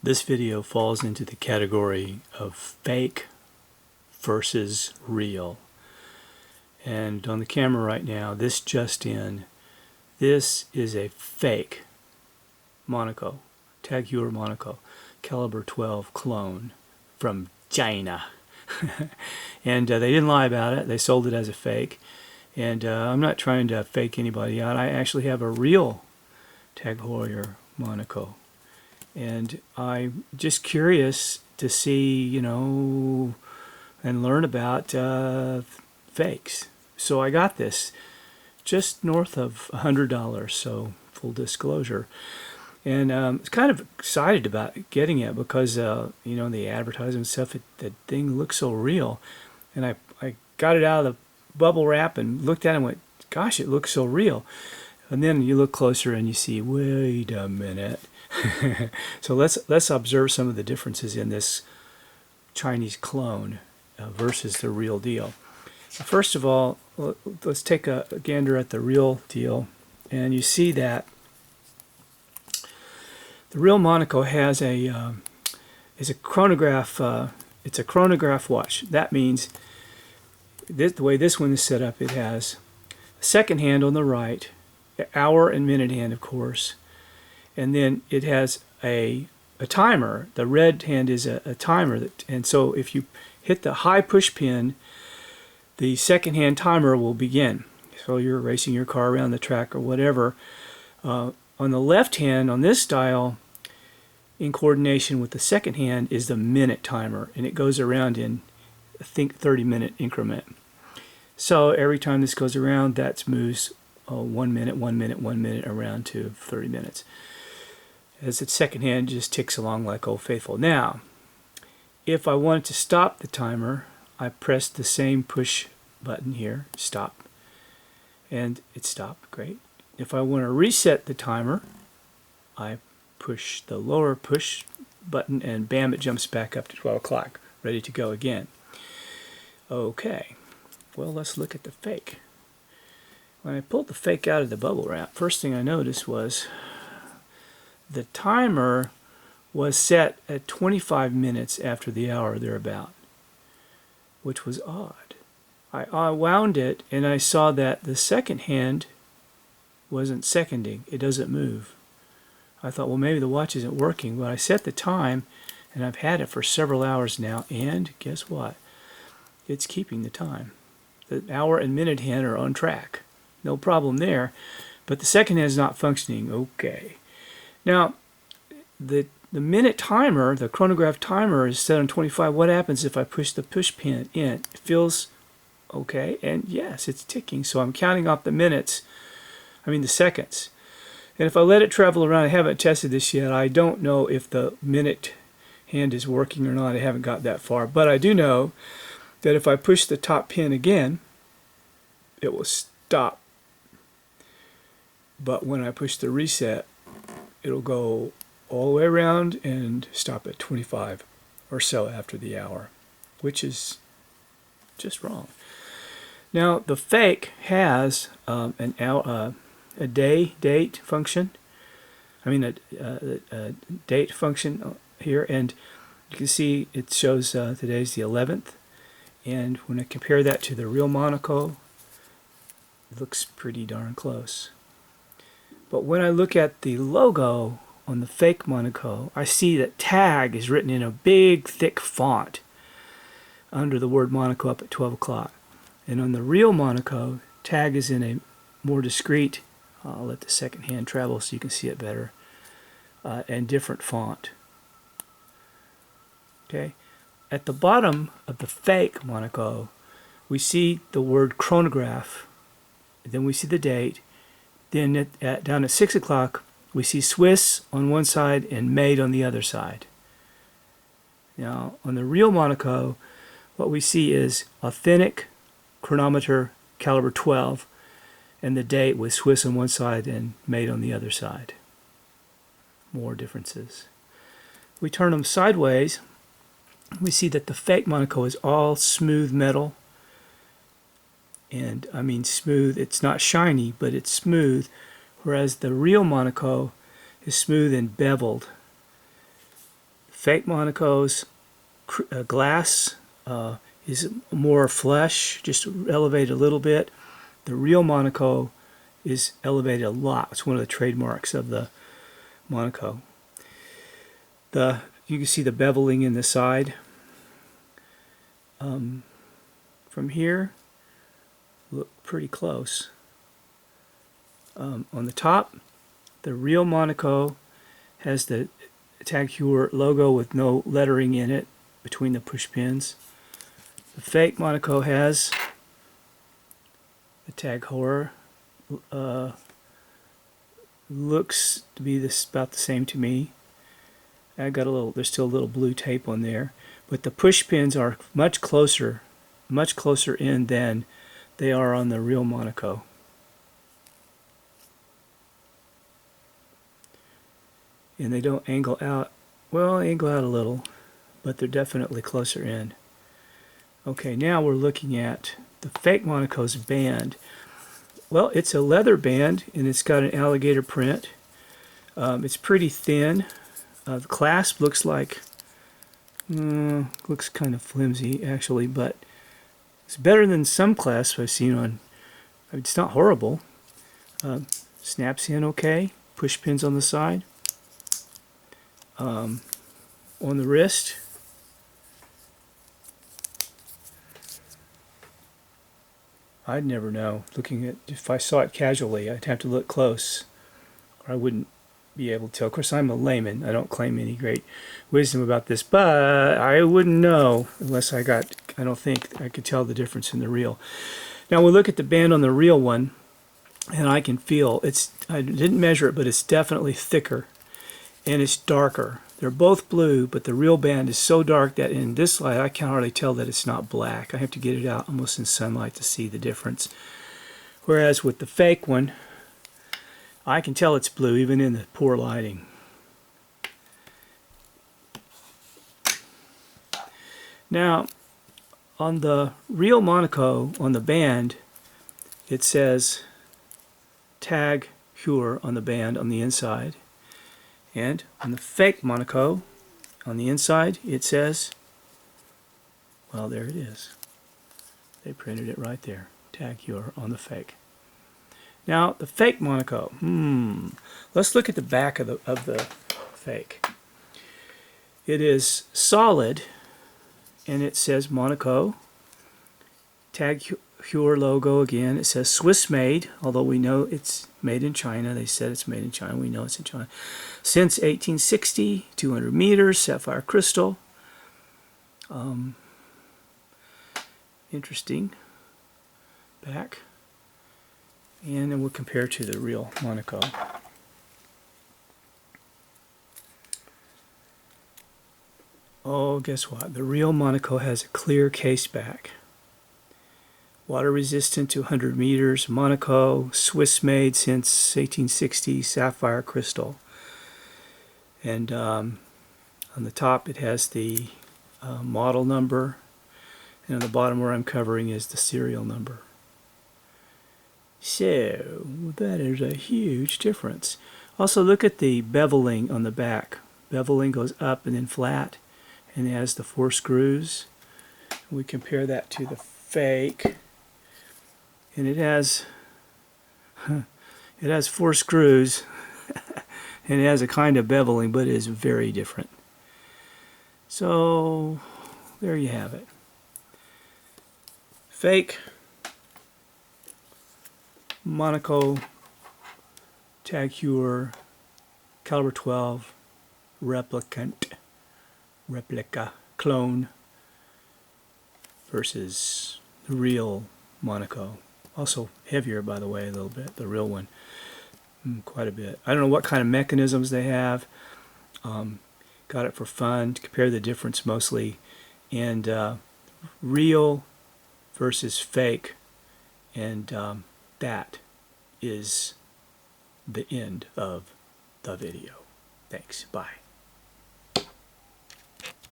This video falls into the category of fake versus real. And on the camera right now, this just in, this is a fake Monaco, Tag Heuer Monaco, caliber 12 clone from China. And they didn't lie about it. They sold it as a fake. And I'm not trying to fake anybody out. I actually have a real Tag Heuer Monaco. And I'm just curious to see, you know, and learn about fakes. So I got this just north of $100, so full disclosure. And I was kind of excited about getting it because, you know, the advertising stuff, that thing looks so real. And I got it out of the bubble wrap and looked at it and went, gosh, it looks so real. And then you look closer and you see, wait a minute. So let's observe some of the differences in this Chinese clone versus the real deal. First of all, let's take a gander at the real deal, and you see that the real Monaco has is a chronograph. It's a chronograph watch. That means the way this one is set up, it has a second hand on the right, hour and minute hand, of course. And then it has a timer. The red hand is a timer. And so if you hit the high push pin, the second hand timer will begin. So you're racing your car around the track or whatever. On the left hand, on this dial, in coordination with the second hand, is the minute timer. And it goes around in, I think, 30-minute increment. So every time this goes around, that moves 1 minute, 1 minute, 1 minute around to 30 minutes. As its second hand just ticks along like Old Faithful. Now, if I wanted to stop the timer, I press the same push button here, stop, and it stopped. Great. If I want to reset the timer, I push the lower push button and bam, it jumps back up to 12 o'clock, ready to go again. Okay, well, let's look at the fake. When I pulled the fake out of the bubble wrap, first thing I noticed was the timer was set at 25 minutes after the hour thereabout, which was odd. I wound it and I saw that the second hand wasn't seconding. It doesn't move. I thought, well, maybe the watch isn't working, but I set the time and I've had it for several hours now, and guess what? It's keeping the time. The hour and minute hand are on track. No problem there, but the second hand is not functioning. Okay. Now, the minute timer, the chronograph timer, is set on 25. What happens if I push the push pin in? It feels okay, and yes, it's ticking. So I'm counting off the seconds. And if I let it travel around, I haven't tested this yet. I don't know if the minute hand is working or not. I haven't got that far. But I do know that if I push the top pin again, it will stop. But when I push the reset, it'll go all the way around and stop at 25 or so after the hour, which is just wrong. Now, the fake has a date function. A date function here, and you can see it shows today's the 11th. And when I compare that to the real Monaco, it looks pretty darn close. But when I look at the logo on the fake Monaco, I see that Tag is written in a big, thick font under the word Monaco up at 12 o'clock. And on the real Monaco, Tag is in a more discreet, I'll let the second hand travel so you can see it better, and different font. Okay. At the bottom of the fake Monaco, we see the word chronograph, then we see the date. Then down at 6 o'clock, we see Swiss on one side and made on the other side. Now, on the real Monaco, what we see is authentic chronometer caliber 12, and the date with Swiss on one side and made on the other side. More differences. We turn them sideways, we see that the fake Monaco is all smooth metal. And I mean smooth, it's not shiny, but it's smooth, whereas the real Monaco is smooth and beveled. fake Monaco's glass is more flush, just elevated a little bit. The real Monaco is elevated a lot. It's one of the trademarks of the Monaco. You can see the beveling in the side. From here, look pretty close. On the top, the real Monaco has the Tag Heuer logo with no lettering in it between the push pins. The fake Monaco has the Tag Heuer. Looks to be about the same to me. There's still a little blue tape on there, but the push pins are much closer in than they are on the real Monaco. And they don't angle out. Well, angle out a little, but they're definitely closer in. Okay, now we're looking at the fake Monaco's band. Well, it's a leather band, and it's got an alligator print. It's pretty thin. The clasp looks like, looks kind of flimsy actually, but it's better than some clasps I've seen on. It's not horrible. Snaps in okay. Push pins on the side. On the wrist, I'd never know. Looking at, if I saw it casually, I'd have to look close, or I wouldn't be able to tell. Of course, I'm a layman. I don't claim any great wisdom about this, but I wouldn't know unless I don't think I could tell the difference in the real. Now we look at the band on the real one, and I can feel I didn't measure it, but it's definitely thicker, and it's darker. They're both blue, but the real band is so dark that in this light I can hardly tell that it's not black. I have to get it out almost in sunlight to see the difference. Whereas with the fake one, I can tell it's blue even in the poor lighting. Now, on the real Monaco, on the band, it says Tag Heuer on the band on the inside. And on the fake Monaco, on the inside, it says, well, there it is. They printed it right there. Tag Heuer on the fake. Now, the fake Monaco. Let's look at the back of the fake. It is solid, and it says Monaco. Tag Heuer logo again. It says Swiss made, although we know it's made in China. They said it's made in China. We know it's in China. Since 1860, 200 meters, sapphire crystal. Interesting. Back. And then we'll compare to the real Monaco. Oh, guess what? The real Monaco has a clear case back. Water resistant to 100 meters. Monaco, Swiss made since 1860, sapphire crystal. And on the top it has the model number, and on the bottom where I'm covering is the serial number. So that is a huge difference. Also look at the beveling on the back. Beveling goes up and then flat, and it has the 4 screws. We compare that to the fake, and it has 4 screws, and it has a kind of beveling, but it is very different. So there you have it. Fake Monaco Tag Heuer caliber 12 replica clone versus the real Monaco. Also heavier, by the way, a little bit, the real one. Quite a bit. I don't know what kind of mechanisms they have. Got it for fun, to compare the difference mostly. And real versus fake. And that is the end of the video. Thanks. Bye.